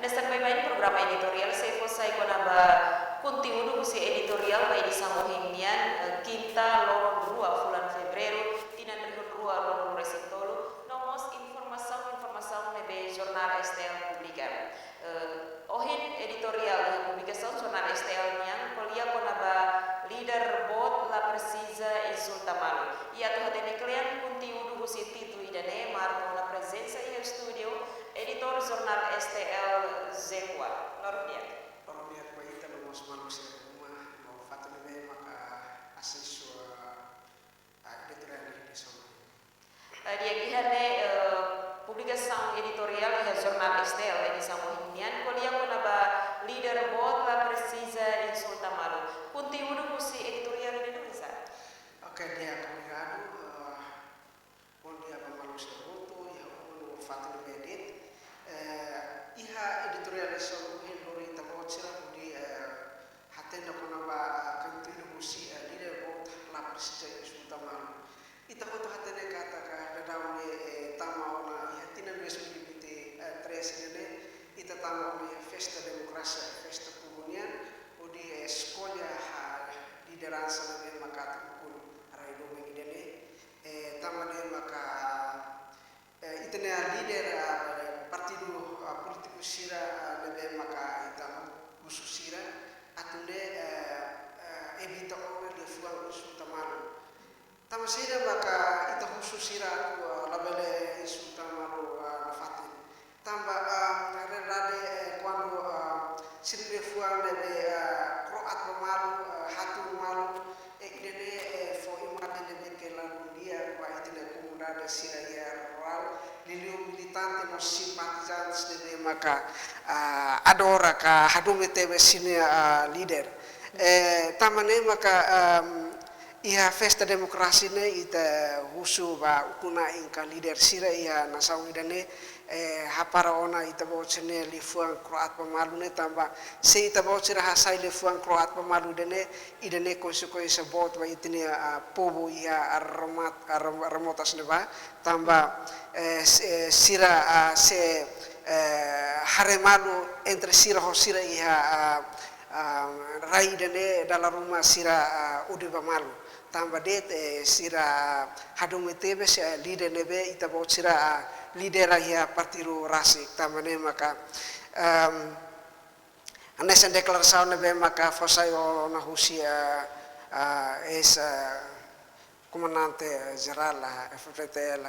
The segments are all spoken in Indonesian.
Bain programa editorial Seifo Saikonaba conteúdo musi editorial vai di Samohimian quinta lorong 2 bulan Febrero tinan rihun rua lorong resitolo nomos informação nebe jornal STL publica ohin editorial da publicação jornal STL niang kolia konaba leader bot la precisa insulta malo ia tu hatene klian conteúdo musi título idane marco na presença em studio editor jornal STL Zekwa Norbiak kwa ita no mas manusia rumah no fatene maka asesua editorial di sana. Dia kihane publicação editorial da jornal STL di Samohimian kolia konaba leader bot la precisa insulta malo conteúdo musi editorial de Indonesia. Oke, dia komunikado dia manusia rutu ya no fatene edit iha editorial solo hindori tabocira di hatenda konaba kantilu musi leader bot la precisa insulta malo ita foto hatene kata ka dadaune tama ona hatina besu dibite tres ini ita tama ona festa demokrasia festa komunian odi eskolya lideransa na makata kun raido begidene tama de maka itene leader partido politiko sira lebe maka ita musu sira atunde evita ona de fuang insulta malo tama sira maka ita khusus sira labele insulta malo na fatin tamba rade quando sirve fuang lebe kroat malo hatu malo idene fo imate lebe kela dia kwa itene comunidade sira ya rural lilio militante no simpatizantes lebe maka adora ka hadume tebe sini leader tamane maka iha festa demokrasi ne ita husu ba ukuna inka leader sira iha nasau idane hapara ona ita bocene lifuang kroat pemalu ne tamba se ita bocera hasai lifuang kroat pemalu dene idane konsekuensi bot ba itine pobo iha remotas ne ba tamba sira se haremalu entre sira ho sira iha rai dene dalam rumah sira udiba malu tamba det sira hadume tebe se leader nebe ita bo sira leader ya partido rasik tamba ne maka anesen deklarasi nebe maka fosayo na husia es comandante general FPTL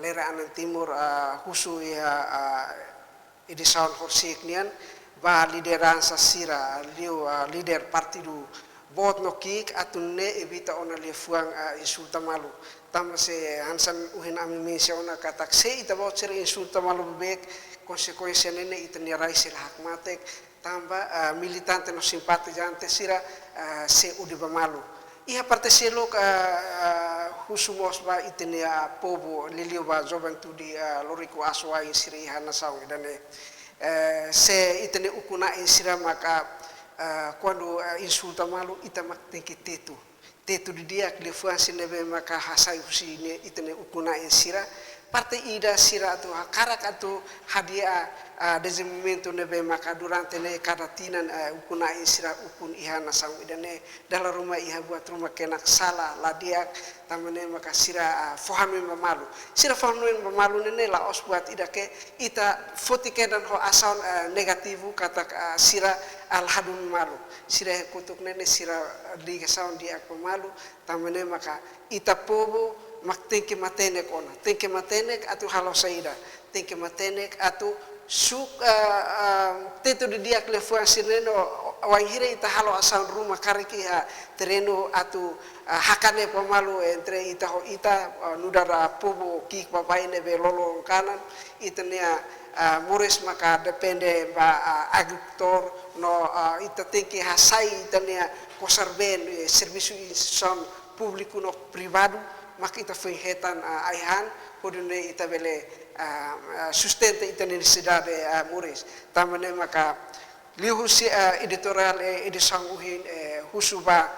lera anan timur husu ya edison horsiknian ba lideransa sira liu leader partido bot no kik atunne evita ona le fuang insulta malu tamba se hansan uhin ami mensia ona katak se ita bot sira insulta malu bebek konsekuensi nene ita ni raisir hak matek tamba militante no simpatizante sira se udiba malu iha parte selo husumos ba itene pobo lilio ba joventudi loriku aswa sira iha nasau dane se itene ukuna insira maka quando insulta malu ita mak tenki tetu di dia klefuansi nebe maka hasai husine itene ukuna insira parte ida sira tu karak atu hadia desenvolvimento nebe maka durante ne kadatinan ukuna insira ukun ihana sang idane dalam rumah iha buat rumah kenak salah ladiak tamane maka sira fahami mamalu sira fahami mamalu nene la os buat idake ita fotike dan ho asal negativu kata sira alhadun malu sira kutuk nene sira liga sound dia pemalu tamane maka ita pobo mak tenke matenek ona tenke matenek atu halo saida tenke matenek atu suk tetu di dia klefuan sineno wahire ita halo asal rumah kariki tereno atu hakane pemalu entre ita ho ita nudara pobo kik papaine be lolo kanan itania muris maka depende ba agricultor no ita tenke hasai itania conserven serviço instituição público no privado maka ita foi hetan aihan podune ita bele sustenta ita necessidade muris tamane maka lihusi editorial edisang uhin husuba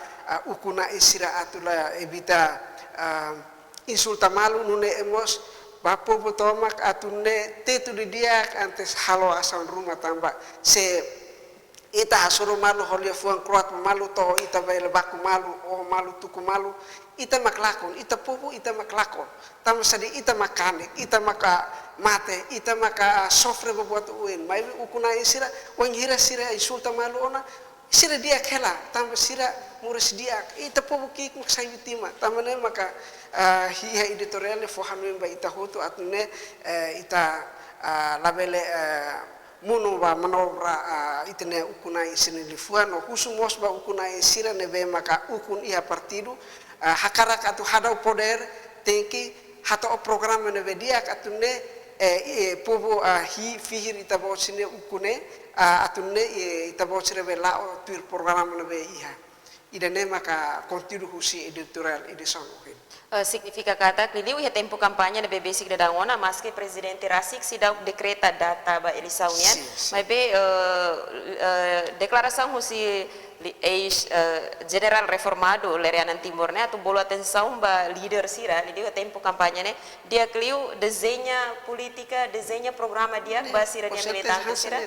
ukuna isira atula evita insulta malu nune emos bapo botomak atunne tetu di dia antes halo asan rumah tambah se ita hasuru malu holia fuang kroat malu to ita baile baku malu o malu tuku malu ita maklakon ita pupu ita maklakon tam sadi ita makane ita maka mate ita maka sofre buat uin mai ukuna isira wang hira sira isulta malu ona sira dia kela tam sira muris dia ita pupu kik mak sayutima tamane maka hiya editorial fo hanu ba ita hotu atune ita labele munu ba manobra itene ukuna isini lifuan o husu mos ba ukuna isira nebe maka ukun ia partido hakara katu hadau poder tenki hato program nebe dia katune pobo hi fihir ita bosine ukune atune ita bosire be lao tur program nebe iha idane maka kontidu husi editorial edison significa kata que liu ia tempo kampanye na BBC da dangona mas que presidente Rasik sida decreta data ba Elisaunian mas be declaração husi ex general reformado Lerianan Timor né tu bolo atenção ba líder sira liu tempo kampanye né dia liu desenha política desenha programa dia ba sira dia militante sira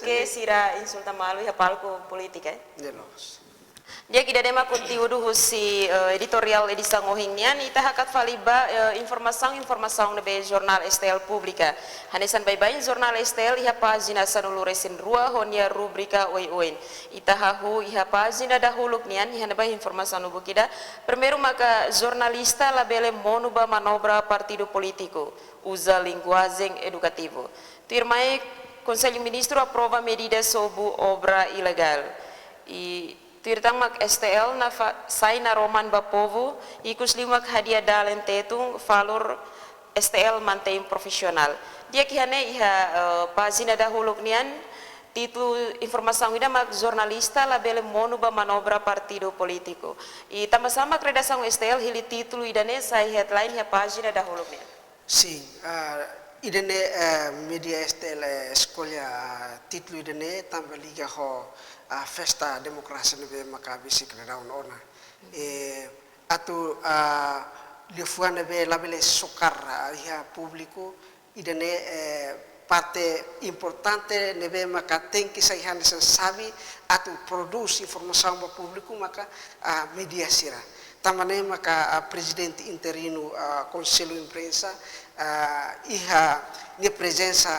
que sira insulta malu ia palco política dia kida dema conteúdo husi editorial edisang ohingnian ita hakat faliba informação nebe jornal STL Pública hanesan bye-bye jornal STL iha pagina sanulu resin rua honia rubrika oin ita hahu iha pagina dahuluk nian iha neba informação nubu kida primeiro maka jornalista labele monuba manobra partido político usa linguagem educativo firmai Conselho Ministro aprova medidas sobre obra ilegal e Tirtang mak STL na sai na Roman Bapovo ikus limak hadiah dalen tetung valor STL mantém profesional. Dia kihane iha pagina dahuluk nian título informação ida mak jornalista labele mono ba manobra partido político. E sama-sama redação STL hili título idane sai headline iha pagina dahuluk nian. Sim, idane media STL escolha título idane tambah liga ho festa demokrasi nebe maka bisi kredaun ona atu lifuan nebe labele sokar ia publico idane parte importante nebe maka tenki saihan sabi atu produce informação ba publico maka media sira tamane maka presidente interino conselho imprensa iha ni presença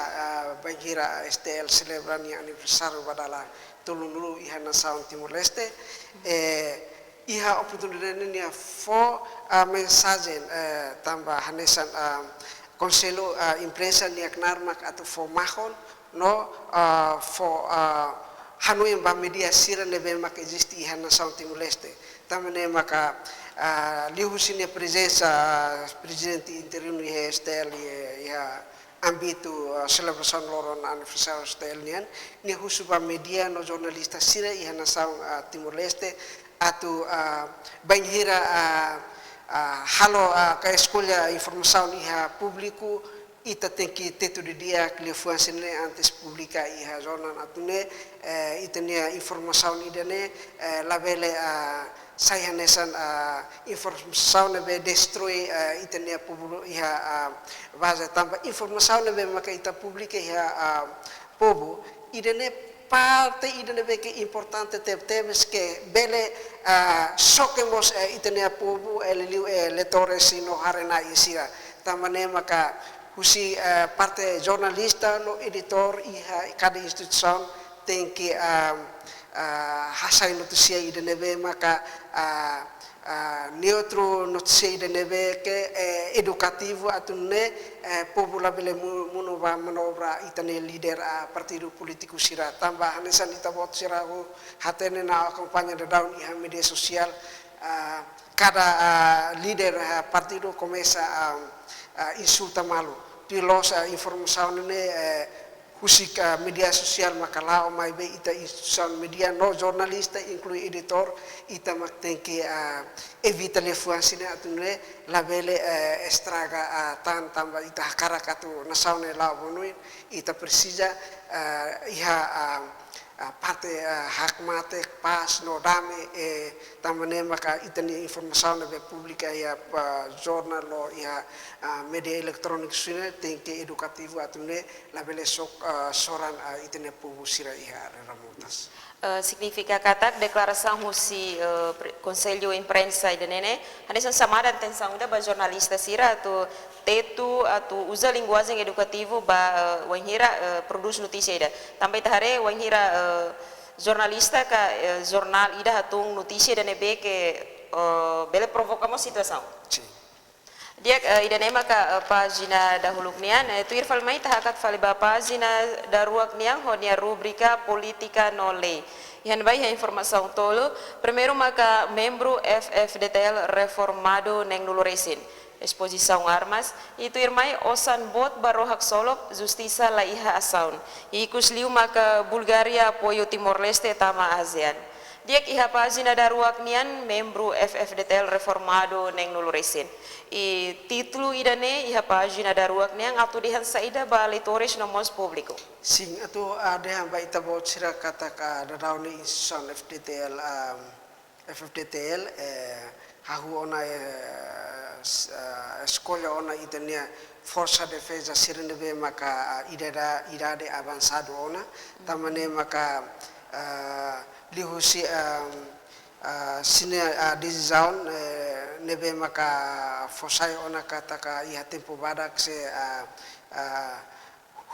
bangira STL celebrani aniversário badala tulunulu iha nasaun Timor Leste iha oportunidade nia fo mensagem tambah hanesan konselo imprensa nia knarmak atau fo mahon no fo hanui ba media sira nebe mak existi iha nasaun Timor Leste tamane maka lihusinia presença presidente interino iha STL iha ambito celebração loron aniversário STL nian ni husuba media no jornalista sira iha nasaung Timor Leste atu banhira halo ka escolha informação iha publico ita tenki tetu de dia klifuan sene antes publica iha jornal atune itania informação idane labele saya nesan informação nebe destrui itania publico iha vaza tambah informação nebe maka ita publica iha povo idane parte idane beke importante temes que bele sokemos itania povo eliliu letores sino harena isira tamane maka husi parte jornalista no editor iha cada instituição tem que hasai notícia idane maka neutro notícia idane que educativo atune povo labele muno ba manobra itane líder partido político sira tambah hanesan ita bot sira hatene na kampanye da daun iha media sosial cada líder partido começa insulta malu pilos informação ne husika media sosial makalao mai be ita instituição media no jornalista inclui editor ita mak tenki evita lefuansine atune labele estraga tan tamba ita hakara katu nasaune lao bonui ita precisa iha parte hak mate pas no dame tamane maka itani informação na pública ya jornal lo ya media elektronik sune tengke edukativo atune labele sok soran itane publisira ya ramutas. Significa katak declaração husi Conselho Imprensa e nene hanya sama dan tensang udah ba jornalista sira atau tetu atau usa linguagem edukativo ba wanhira produz notícia ida também tahare wanhira jornalista ka jornal ida hatung notícia dan ebe que bele provocamos situação. Dia ida nema ka pagina dahuluk nian itu irfal mai tahakat fali ba pagina daruak niang honia rubrika politika nole. Yan vai a informação tolo primeiro maka membro FFDTL reformado neng nulo resin exposição armas itu irmai osan bot barohak solop justiça la iha asaun ikus liu maka Bulgaria apoio Timor Leste tama ASEAN. Dia iha pagina daruak nian membro FFDTL reformado neng nulo resin. E título idane iha pagina daruak niang atu dihan saida ba leitores nomos público. Sim, atu ada yang ba itabo sira kata ka darauni institution FFDTL hahu ona escola ona itania Força Defesa Sirenebe maka idade avançado ona tamane maka lihusi sine design nebe maka fosai ona kata ka iha tempo badak se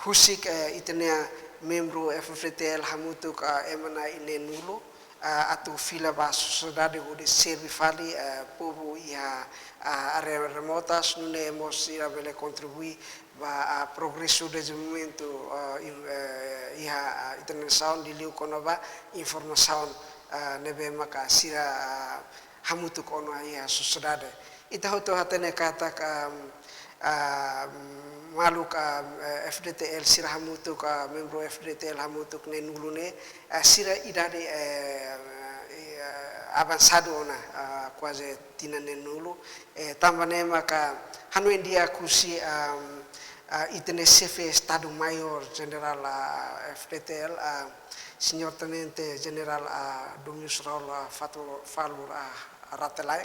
husik itania membro FFDTL hamutuk emana ine nulo atau fila basu sociedade udi servi fali povo iha area remotas nune emosi bele contribui ba progresso do desenvolvimento iha itania sound di liu konova informação nebe maka sira hamutuk ono iha sociedade ita hoto hatene kata maluk FDTL sira hamutuk membro FDTL hamutuk ne nulune sira idade avançado ona quase tinane nulu tambane maka hanu india kusi itene chefe estado maior general FDTL Senhor Tenente General Domingos Raul Falur Ratelai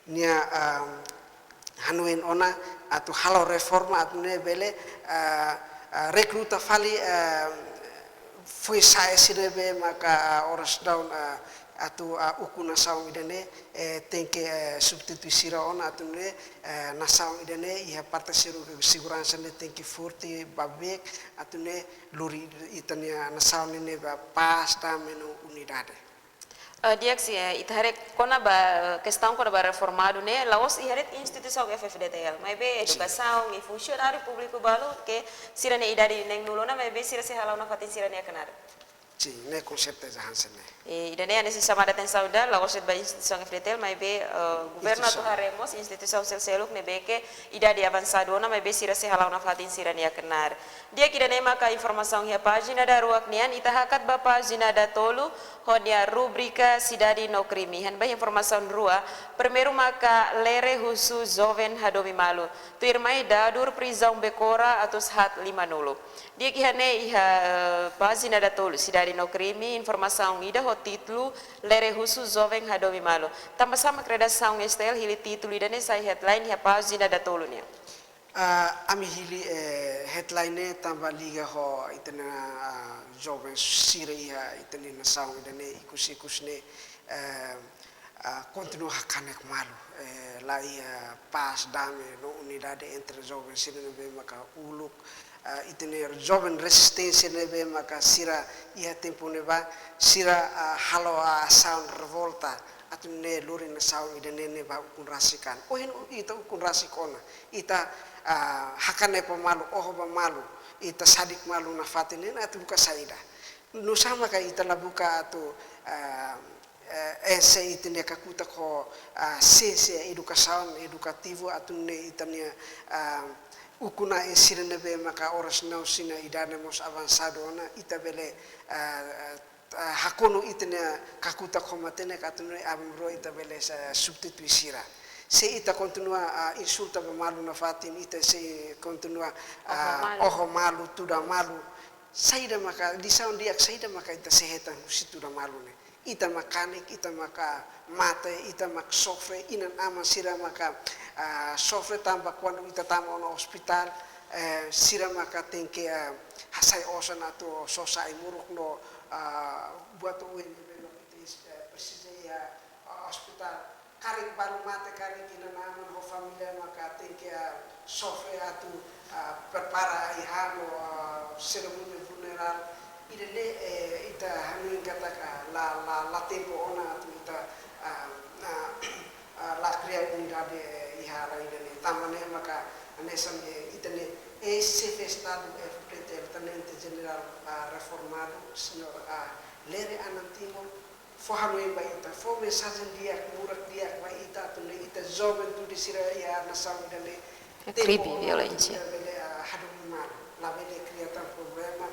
nia hanuin ona atau halo reforma atau ne bele rekruta fali foi saya sirebe maka oras down atau ukuna saung idane tenke substitusira ona atau ne nasaung idane iha parte segurança ne tenke forte babek atau ne luri itania nasaung ne ba pasta menu unidade. Dia que itare kona ba questão kona ba reformado né laos iharet instituição FFDTL mas be educação e funcionário público balo que sirane idade neng nulona mas be sira se halau na fatin sirane kanar. Sim, né com certeza Hansen né. E idane ane se chamada atenção da laos ba instituição FFDTL mas be governo tu haremos instituição selseluk ne be que idade avançado na mas be sira se halau na fatin sirane kanar. Dia que idane maka informação ya página da ruak nian itahakat ba página da tolu honia rubrika Cidade no Crime. Han bay informação rua. Primeiro maka lere husu jovem hadomi malu. Tu irmai dadur prisão bekora atus hat 50. Dia que hane iha página da tolu Cidade no Crime informação ida ho título lere husu jovem hadomi malu. Tambah sama redação estel hili título ida ne sai headline iha página da tolu nia. Ami hili headline tambah liga ho itena jovem sira iha itena nasaung idane ikus ne continua hakanek malu la ia pas dame no unidade entre jovem sira ne maka uluk itena jovem resistência ne maka sira iha tempo ne ba sira halo sound revolta atau ne lori nasaung idane ne ba ukun rasikan ohin ita ukun rasikona ita hakane pemalu pemalu ita sadik malu na fatinin atu buka saida no sama ka ita labuka atu ese itine kakuta ko se educação edukativo atu ne itania ukuna insirene be maka oras nau sina idane mos avançado na ita bele hakono itine kakuta ko matene katune abro ita bele substituisira se ita continua insulta malu na fatin ita se continua oho malu tuda malu saida maka di saun diak saida maka ita sehetan situ da malu ne ita makanik ita maka mate ita mak sofre inan ama sira maka sofre tamba quando ita tama ono hospital sira maka tengke hasai osan atau sosai muruk no buat uin precisa ya hospital karik baru mate karik inan ama ho familia maka tengke sofre atau prepara ihano seremoni funeral idene ita hamin kata la tempo ona tu ita la kriya unidade ihara idene tamane maka anesan itene ese estado tenente general reformado senhor lere anantimo fo hanoi ba ita fo mensagem dia murak dia ba ita tu ita jovem tu disira ya nasam idene crime violência la vele criata problema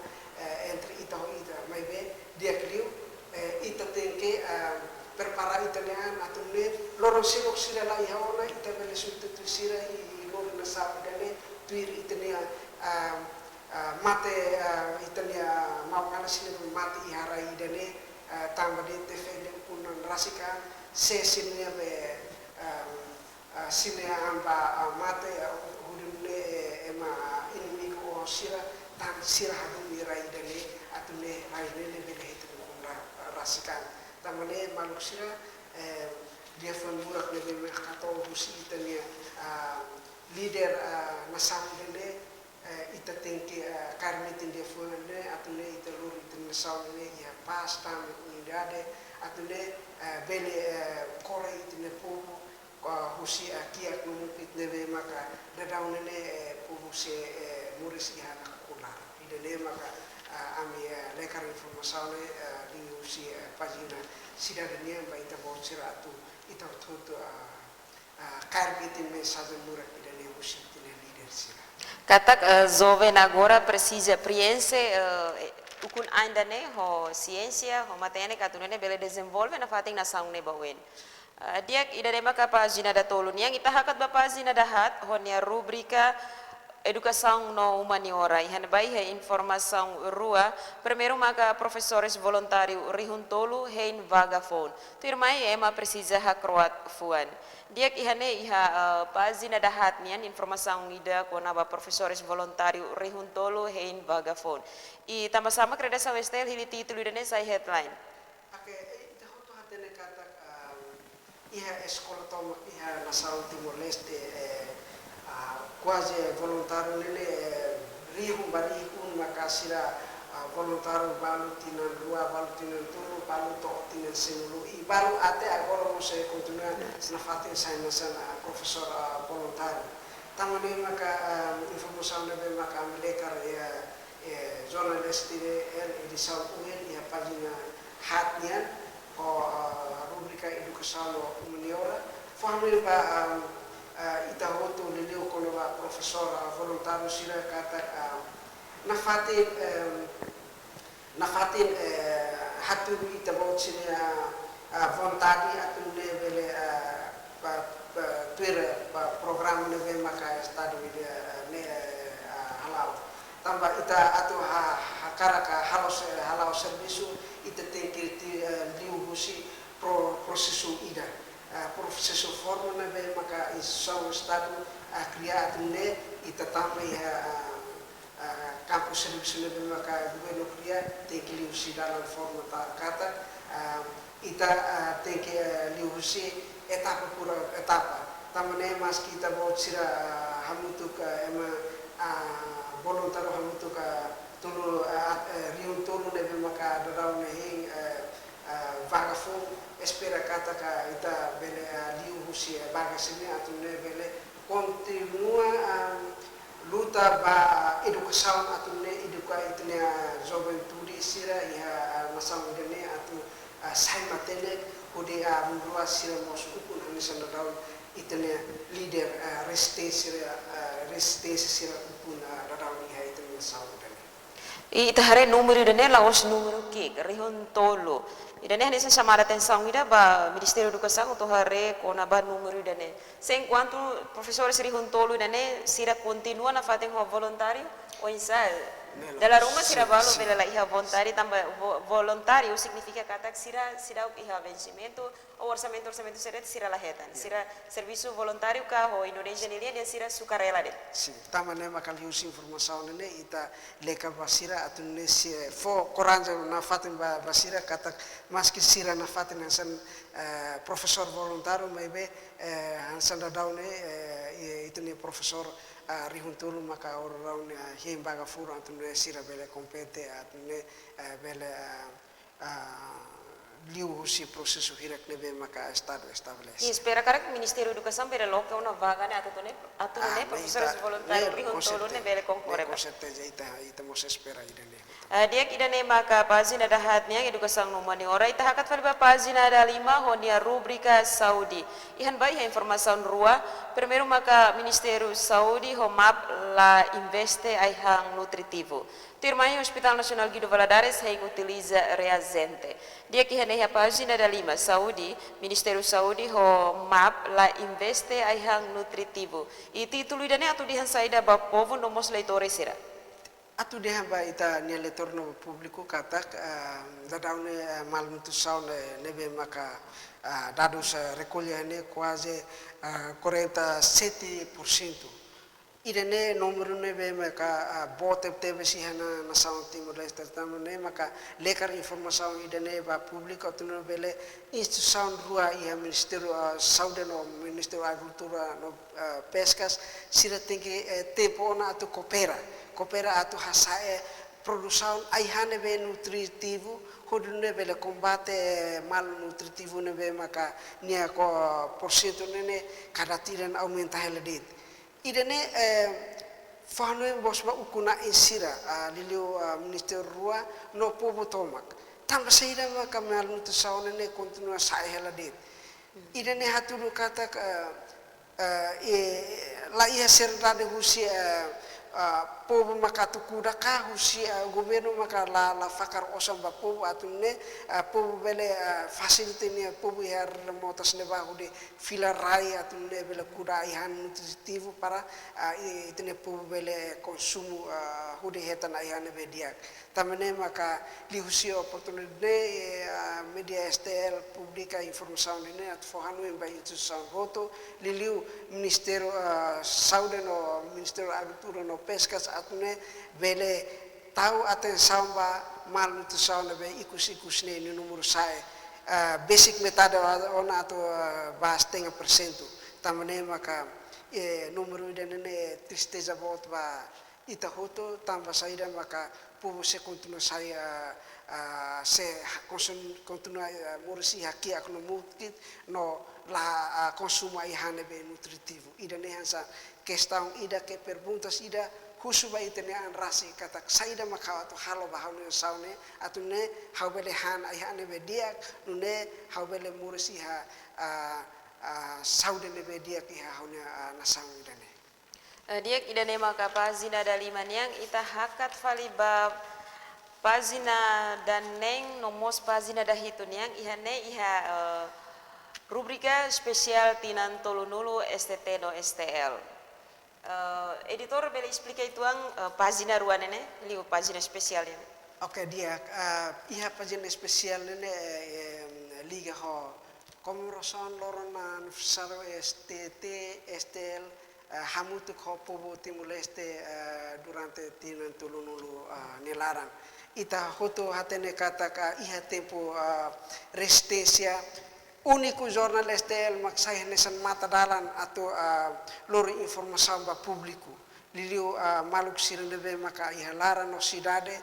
entre ita ho ita mai be dia criu ita tem que preparar italian atune loro sino sira la iha ona ita vele substituir sira I loro na sa dane tuir itania mate itania mau kana sino mate ihara idane tamba de tefele kunan rasika se sinia be sinia amba mate hudumne ema inimigo sira tan sira hadu mirai dane atune raine bele itu rasikan tamane maluk sira dia murak lebe kato busi itania leader nasam dene ita tengke karmitin dia fonane atune ita luri tin nasam ne ya pasta unidade atune bele kore itine popo husi akia numukit nebe maka dadaunene puhuse muris ihana kular idene maka ami lekar informasione di husi pagina sidadania ba ita bocira tu ita tutu karbitin mensagem murak idene husi tine leader sira katak jovem agora precisa priense ukun ainda ne ho ciência ho matene katunene bele desenvolve na fating na saung ne bawen dia idare maka pagina da tolun yang ita hakat ba pagina dahat honia rubrika educação no humaniora ihan bai he informação rua primeiro maka professores voluntário rihuntolu hein vagafon turmai ema precisa ha croat fuan dia ihane iha pagina dahat nian informação ida kona ba professores voluntário rihuntolu hein vagafon I sama-sama credencial estel hili título idane sai headline iha escola toma iha nação Timor Leste quase voluntário nele riu bari un makasira voluntário balu tinan rua balu tinan turu balu to tinan semulu I balu ate agora mo se continua na fatin sai nasan professor voluntário tamane maka informação nebe maka melekar ya jornalist edição UN ya pagina hatnian rubrika educação humaniora family ba ita hoto leleu kono ba professor voluntário sira kata na fatin hatu ita bocina vontade atu level tuir program neve maka estado ne halal tamba ita atu karaka halau serviço ita tem que liu husi processo ida processo forma neve maka isau estado criado ne ita também campus serviço neve maka governo cria tem que liu si dalam forma kata ita tem que liu husi etapa por etapa tamane mas kita bocira hamutuk ema voluntário hamutuk tulu riun tulu neve maka darau nehi vagafon espera kata ka ita bele liu husi bagasini atu ne bele continua luta ba educação atu ne educa itne juventude sira ya masam dene atu sai matene ode murua sira mos ukun anisan darau itne leader resistência sira ukun darau ni ha itne masam dene ita hare número dene laos número que rihon tolo idane hani sa chamar atenção ida ba Ministério da Educação to hare kona ba número idane se enquanto professores rihuntolo idane sira continua na fatem ho voluntário ou insa Dalla Roma sira valo vela la iha volontari tamba voluntário significa kata sira iha vencimento o orçamento seret sira lahetan. Sira serviço voluntário ka ho Indonesia ni dia sira sukarela de. Sim, tamane makal use informação nene ita leka basira atune si fo koranja na fatin basira kata maski sira na fatin hansan profesor voluntário maybe hansan da daune itune profesor rihuntulu maka orang himbaga furu atune sira bele kompete atune bele liu si prosesu hirak nebe maka estado establece. E espera cara que o Ministério da Educação bere loca uma vaga né atune professores voluntários rihuntulu ne bele concorre. Com certeza ita mos espera idane. Dia kidane maka pagina dahatnya edukação no mani ora ita hakat faliba pagina da 5 honia rubrika Saudi. Ihan bai informação rua primeiro maka Ministério Saudi homap la investe aihang nutritivo. Tirmai Hospital Nasional Guido Valadares hai utiliza reagente. Dia que a página da 5 Saudi, Ministério Saudi homap la investe aihang nutritivo. E título idane atu dihan saida ba povo no mos leitores sira. Atu dia ba ita ni leitor no público katak dadaune malnutrição nebe maka dados recolhene quase 47%. Irene número nebe maka bote teve si hana nação Timor-Leste tamane maka lekar informação irene ba público tuno bele instituição rua ia Ministério Saúde no Ministério Agricultura no Pescas sira tem que tempo na atu coopera atu hasae produção aihane be nutritivo hodune bele combate malnutritivo nebe maka nia ko porcento nene cada tiran aumenta heledit idene fano bosba ukuna insira lilio minister rua no povo tomak tamba saida maka malnutrição nene continua sai heledit idene hatulu kata la ia serdade husi povo makatu kuda ka husi governo maka la fakar osam ba povo atune povo bele facility ni povo her motas ne ba hude fila rai atune bele kuda ihan nutritivo para itne povo bele konsumo hude hetan ihan be dia tamane maka li husi oportunidade media STL publica informação ne at forhanu ba instituição voto liliu Ministério Saúde no Ministério Agricultura no Pescas atune bele tahu atenção ba malnutrição be ikus ne ni número sai basic metade ona ato ba 10% tamane maka número ne tristeza bot ba ita hoto tamba saida maka povo se continua sai se continua morisi haki akno mutkit no la consumo ihane be nutritivo ida ne hansa questão ida que perguntas ida husuba itene an rasi kata saida maka to halo bahane saune atune haubele han ihane be dia nune haubele morisi ha saude ne be dia ki ha hona nasang ida ne dia idane maka pagina da 5 yang ita hakat faliba pagina dan neng nomos pagina da hitun yang ihane iha rubrika spesial tinan tolunulu STT no STL. Editor bele explica ituang pagina ruanene liu pagina spesial ini. Oke dia iha pagina spesial nene liga ho komeroson lorona saro STT STL hamutuk ho povo Timor-Leste durante tinan tolunulu nilarang. Ita hoto hatene kata ka iha tempo resistencia único jornal STL maksai nesan mata dalan atau lori informação ba público liliu maluk sirendebe maka iha lara no cidade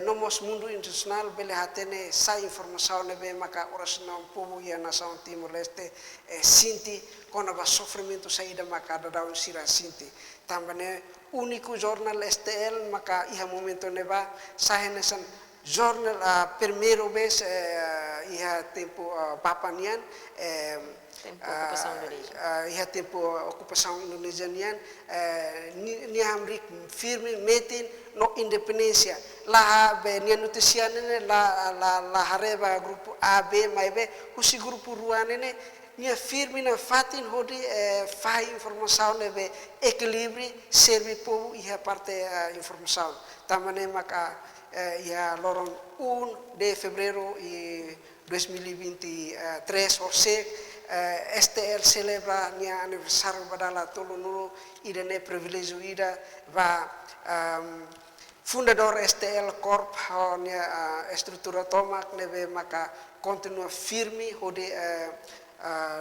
nomos mundo internacional bele hatene sa informação nebe maka oração povo ia nação Timor-Leste sinti kona ba sofrimento saída maka dadaun sira sinti tambane único jornal STL maka iha momento neba sahenesan jornal primeiro vez iha tempo papanian iha tempo ocupação indonesianian ni amrik firme metin no independência la be ni notician la hareba grupo AB maibe husi grupo ruanene ni firme na fatin hodi fai informação nebe equilibri servi povo iha parte informação tamane maka ia lorong 1 de febrero e 2023 orsek STL celebra nia aniversário badala tolonulu ida ne privilégio ida va fundador STL Corp nia estrutura tomak nebe maka continua firme hode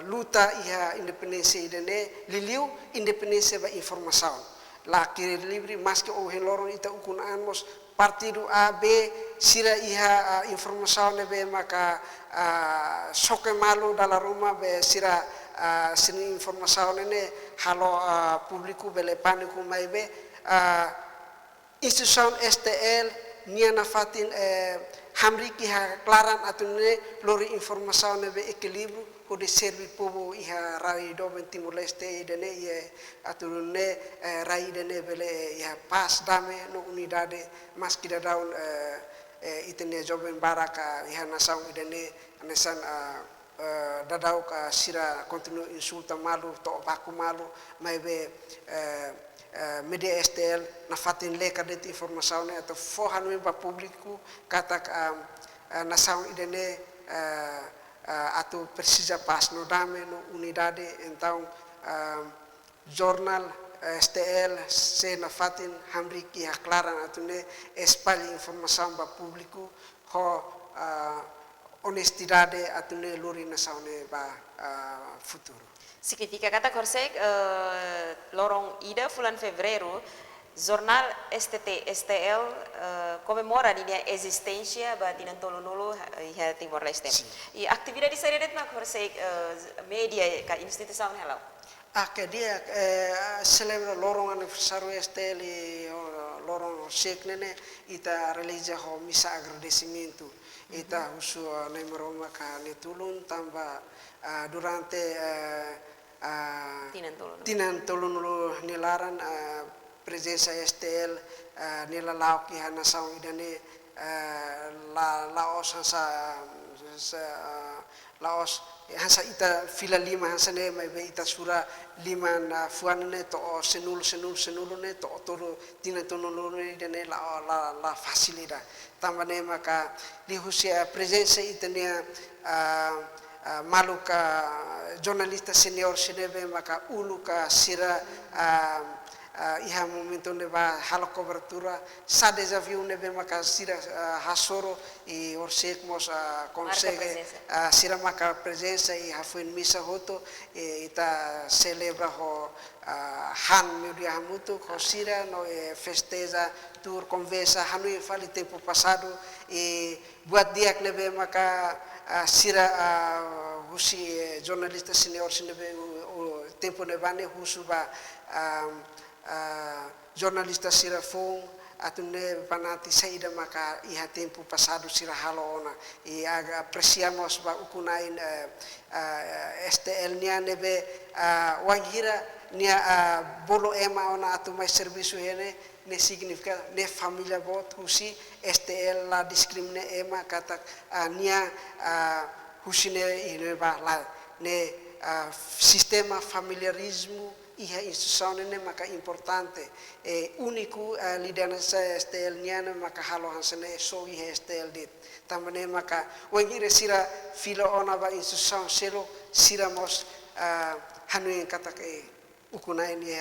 luta ia independência ida ne liliu independência ba informação la kiri livre maske o heloron ita ukun anmos partido A B sira iha informação nebe maka soke malu dalam rumah be sira sini informação nene halo publiku bele paniku mai be institution STL niana fatin hamriki ha klaran atune lori informação nebe equilibrio kode servi povo iha rai do Timor Leste dene ye atune rai dene bele ya pas dame no unidade maskida daun itene joben baraka iha nasaung idene anesan dadau ka sira continue insulta malu to baku malu maibe media STL na fatin leka det informação ne atau fohan ba publiku kata nasaung idene atau precisa pas no dame no unidade então jornal STL se na fatin hamri ki haklaran atune espalha informação ba publiku ho honestidade atune lori na saune ba futuro. Significa kata korsek lorong ida bulan Febrero Jornal STL comemora di dia existência ba tinan tolonolo iha Timor Leste. E atividade saredet mak korsek media ka instituição hello. Que dia celebra lorong aniversário STL lorong sek nene ita realiza ho misa agradecimento ita usu nemeroma ka netulun tamba durante tinan tolonolo nilaran presença STL nila laok ki hana saung idane laos laos hansa ita fila 5 hansa ne mai be ita sura 5 na fuan ne to senul ne to toro tina tono ne idane la facilita tambane maka di husia presença itania maluka jornalista senior sinebe maka uluka sira iha momento neba halo cobertura sa desafio nebe maka sira hasoro e orsek mos consegue sira maka presença e hafuin misa hoto e ita celebra ho han media hamutu ho sira no festeja tour conversa hanu fali tempo passado e buat dia nebe maka sira husi jornalista senior sinebe o tempo nebane husuba jornalista sira fong atune panati saída maka iha tempo passado sira halo ona e apreciamos ba ukunain STL nia nebe wangira nia bolo ema ona atu mais serviço hele ne significa ne família bot husi STL la discrimine ema kata nia husine ine ba la ne sistema familiarismo iha instituição ne maka importante uniku liderança STL niana maka halo hansene so iha STL dit tamane maka wangire sira filo ona ba instituição selo sira mos hanu kata ke ukuna ini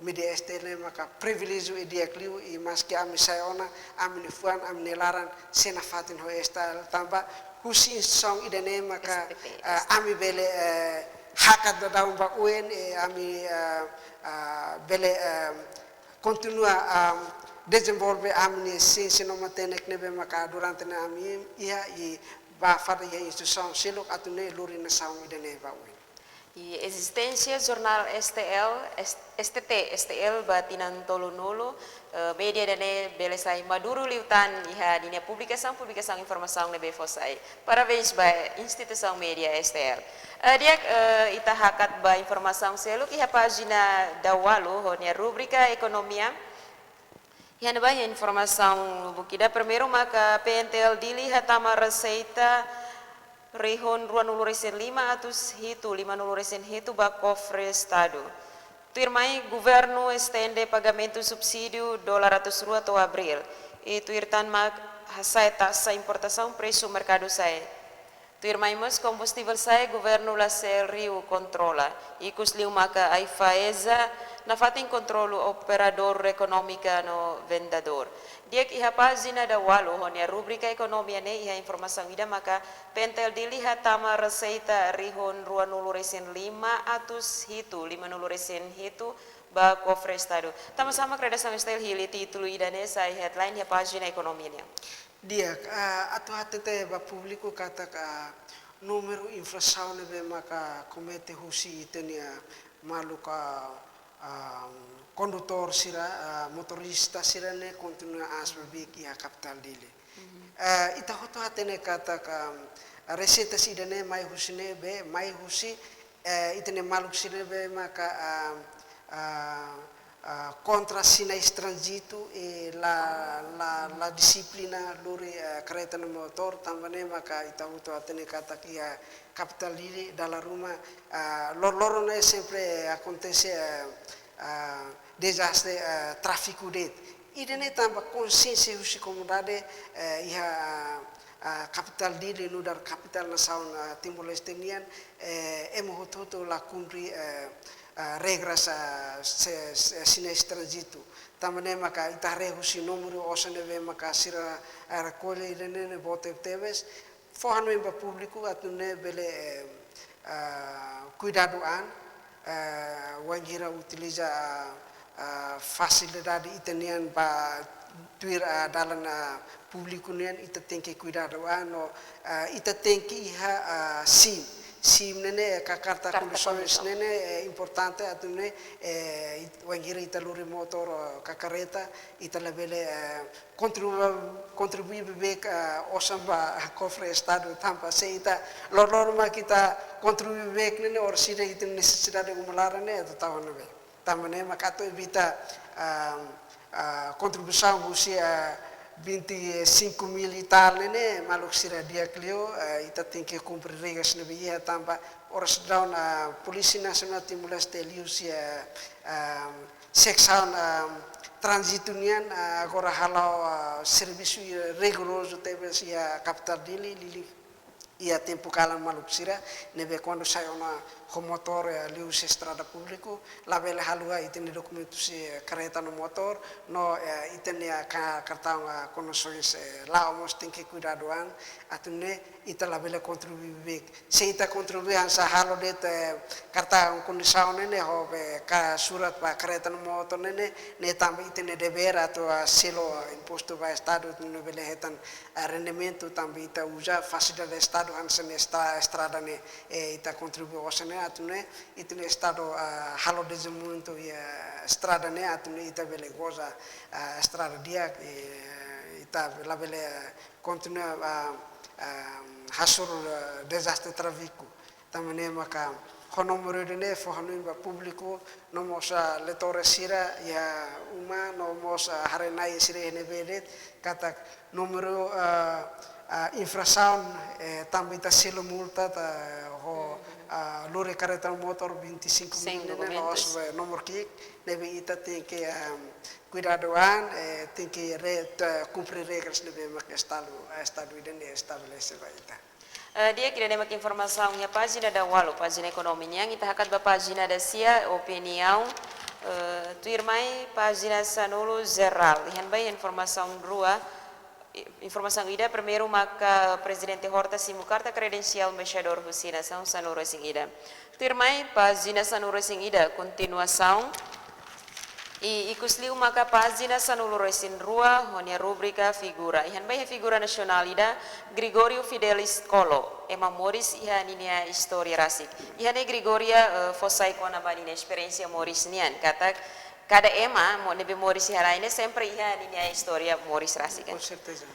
media STL maka privilégio e dia kliu e maski ami sayona ami fuan ami laran sena fatin ho STL tamba husi instituição idane maka ami bele hakat da daun ba UN ami bele continua desenvolver amni ciência noma tenek nebe maka durante na ami ia e ba fada ia instituição selo atune luri na saung idane ba UN e existência jornal STL batinan tolonolo media dane belesai maduro liutan iha dinia publicação informação nebe fosai parabéns ba instituição media STL dia ita hakat ba informação selo iha pagina dawalo honia rubrica economia iha ba informação bukida primeiro maka PNTL dili hatama receita Rehon 205 atus hitu 5 hitu ba cofre estado Tu irmai governo estende pagamento subsídio $200 to abril. E tu irtan mag hasai taxa importação preço mercado sai. Tu irmai mas combustível sai governo la Rio controla. E cusliu maka ai faeza na fatin controlo operador econômica no vendedor. Diak iha pagina da walo honia rubrika ekonomia ne iha informasi ida maka pentel dilihat tama receita rihon ruan nuluresin 500 hitu 5 nuluresin hitu ba kofre estado. Tama-sama kredasan style hili titulu ida ne sa headline iha pagina ekonomia ne. Dia atu hati te ba publiku kata numero inflação ne be maka komete husi itenia maluka condutor sira motorista sira ne continua asbabiki a capital dele. Ita hoto hatene kata ka receita sida ne mai husine be mai husi itene maluk sira be maka contra sina estrangeiro e la disciplina lori kereta no motor tambane maka ita hoto hatene kata kia capital dele dalla Roma loro ne sempre acontece desastre tráfico det. Idene tamba consciência husi comunidade iha capital dele no dar capital nação Timor Leste nian hoto la cumprir regras sina estrangeiro. Também maka itare husi número osane ve maka sira recolhe idene ne bote teves forno em público atune bele cuidadoan wangira utiliza facilidade itanian ba tuir dalam publiku nian ita tenke cuidado ano ita tenke iha sim nene carta condições nene importante atune wangira ita luri motor kakareta ita labele contribui bebek osamba cofre estado tampa se ita lorma kita contribui bebek nene or sida ita necessidade umulara ne atau tahun be tamane makato evita contribuição usia 25.000 e tal nene maluk sira dia clio ita tem que cumprir regras ne via tampa oras down Polisi Nasional Timor Leste liusia seksão transito nian agora halau serviço rigoroso teve sia capital dele lili ia tempo kala maluk sira nebe quando sai uma motor lius estrada público la bela halua itene documentos kereta no motor no itene cartão condições lá omos tem que cuidadoan atune ita la bela contribuir se ita contribuir sa halo det cartão condição nene hobe ka surat pa kereta no motor nene ne tambe itene dever atau selo imposto ba estado no bela hetan rendimento tambe ita usa facilidade estado hansen estrada ne ita contribuir osane atune itune estado halo desenvolvimento ya estrada ne atune ita bele goza estrada dia ita la bele continua hasur desastre tráfico tamane maka honomoro dene fohanu ba publico no mosa letore sira ya uma no mosa harenai sira ene bedet kata numero infração também está selo multa ho lore careta motor 25.000 nomor kik nebe ita tem que cuidadoan tem que cumprir regras nebe mak estado idene estabelece ba ita. Dia kira demak informação nya página da walo página ekonominya kita hakat ba página da sia opinião tu irmai página sanolo geral ihan bai informação rua informação ida primeiro maka presidente Horta simu carta credencial embaixador Husina São Sanuro sing ida firmai página Sanuro sing ida continuação e ikusliu maka página Sanuro sin rua honia rubrika figura ihan bai figura nasional ida Gregorio Fidelis Colo ema Morris ihan ini historia rasik ihan Gregoria fosai kona bani experiência Morris nian kata cada ema mo nebe Morris haraine sempre ihan ini historia Morris rasik Com certeza.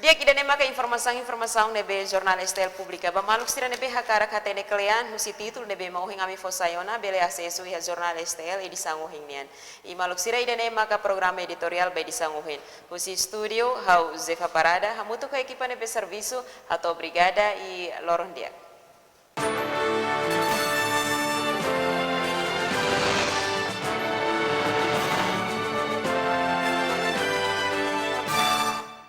Dia kida ne maka informação nebe jornal Estel Publica ba maluk sira nebe hakara katene klean husi titul nebe mau hingami fosayona bele acesso ia jornal Estel e disanguhin nian i maluk sira ida ne maka programa editorial be disanguhin husi studio hau Zefa Parada hamutu ka ekipa nebe serviço atau brigada e loron dia